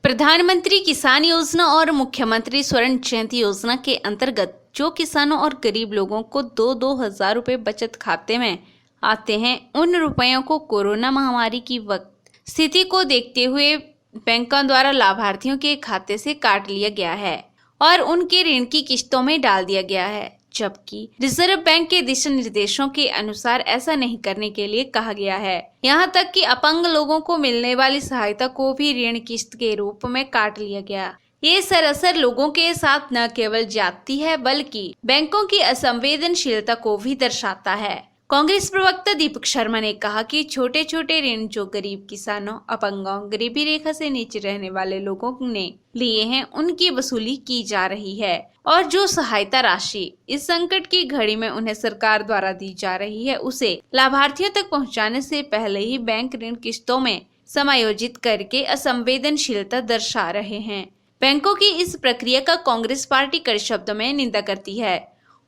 प्रधानमंत्री किसान योजना और मुख्यमंत्री स्वर्ण जयंती योजना के अंतर्गत जो किसानों और गरीब लोगों को 2-2 हजार रुपए बचत खाते में आते हैं, उन रुपयों को कोरोना महामारी की वक्त स्थिति को देखते हुए बैंकों द्वारा लाभार्थियों के खाते से काट लिया गया है और उनके ऋण की किश्तों में डाल दिया गया है, जबकि रिजर्व बैंक के दिशा निर्देशों के अनुसार ऐसा नहीं करने के लिए कहा गया है। यहां तक कि अपंग लोगों को मिलने वाली सहायता को भी ऋण किश्त के रूप में काट लिया गया। ये सरासर लोगों के साथ न केवल जाती है बल्कि बैंकों की असंवेदनशीलता को भी दर्शाता है। कांग्रेस प्रवक्ता दीपक शर्मा ने कहा कि छोटे छोटे ऋण जो गरीब किसानों, अपंगों, गरीबी रेखा से नीचे रहने वाले लोगों ने लिए हैं, उनकी वसूली की जा रही है और जो सहायता राशि इस संकट की घड़ी में उन्हें सरकार द्वारा दी जा रही है, उसे लाभार्थियों तक पहुंचाने से पहले ही बैंक ऋण किस्तों में समायोजित करके असंवेदनशीलता दर्शा रहे हैं। बैंकों की इस प्रक्रिया का कांग्रेस पार्टी कड़े शब्दों में निंदा करती है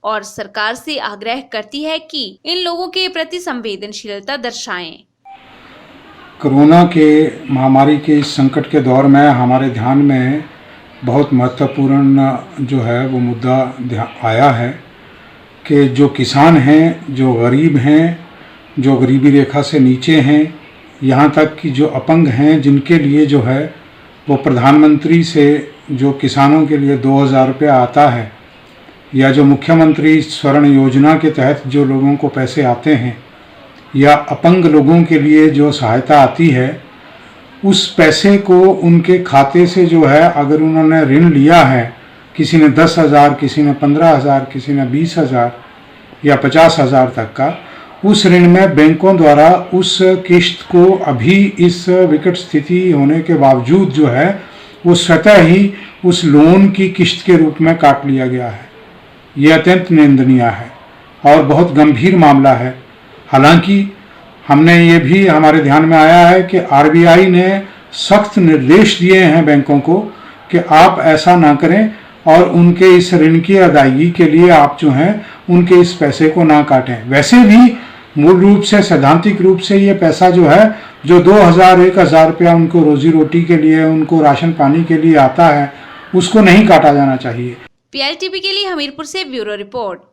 और सरकार से आग्रह करती है कि इन लोगों के प्रति संवेदनशीलता दर्शाएं। कोरोना के महामारी के इस संकट के दौर में हमारे ध्यान में बहुत महत्वपूर्ण जो है वो मुद्दा आया है कि जो किसान हैं, जो गरीब हैं, जो गरीबी रेखा से नीचे हैं, यहाँ तक कि जो अपंग हैं, जिनके लिए जो है वो प्रधानमंत्री से जो किसानों के लिए 2000 रुपये आता है या जो मुख्यमंत्री स्वर्ण योजना के तहत जो लोगों को पैसे आते हैं या अपंग लोगों के लिए जो सहायता आती है, उस पैसे को उनके खाते से जो है अगर उन्होंने ऋण लिया है, किसी ने 10,000, किसी ने 15,000, किसी ने 20,000 या 50,000 तक का, उस ऋण में बैंकों द्वारा उस किश्त को अभी इस विकट स्थिति होने के बावजूद जो है वो स्वतः ही उस लोन की किश्त के रूप में काट लिया गया है। ये अत्यंत निंदनीय है और बहुत गंभीर मामला है। हालांकि हमने ये भी हमारे ध्यान में आया है कि आरबीआई ने सख्त निर्देश दिए हैं बैंकों को कि आप ऐसा ना करें और उनके इस ऋण की अदायगी के लिए आप जो हैं उनके इस पैसे को ना काटें। वैसे भी मूल रूप से सैद्धांतिक रूप से ये पैसा जो है, जो 2,000-1,000 रुपया उनको रोजी रोटी के लिए, उनको राशन पानी के लिए आता है, उसको नहीं काटा जाना चाहिए। PLTV के लिए हमीरपुर से ब्यूरो रिपोर्ट।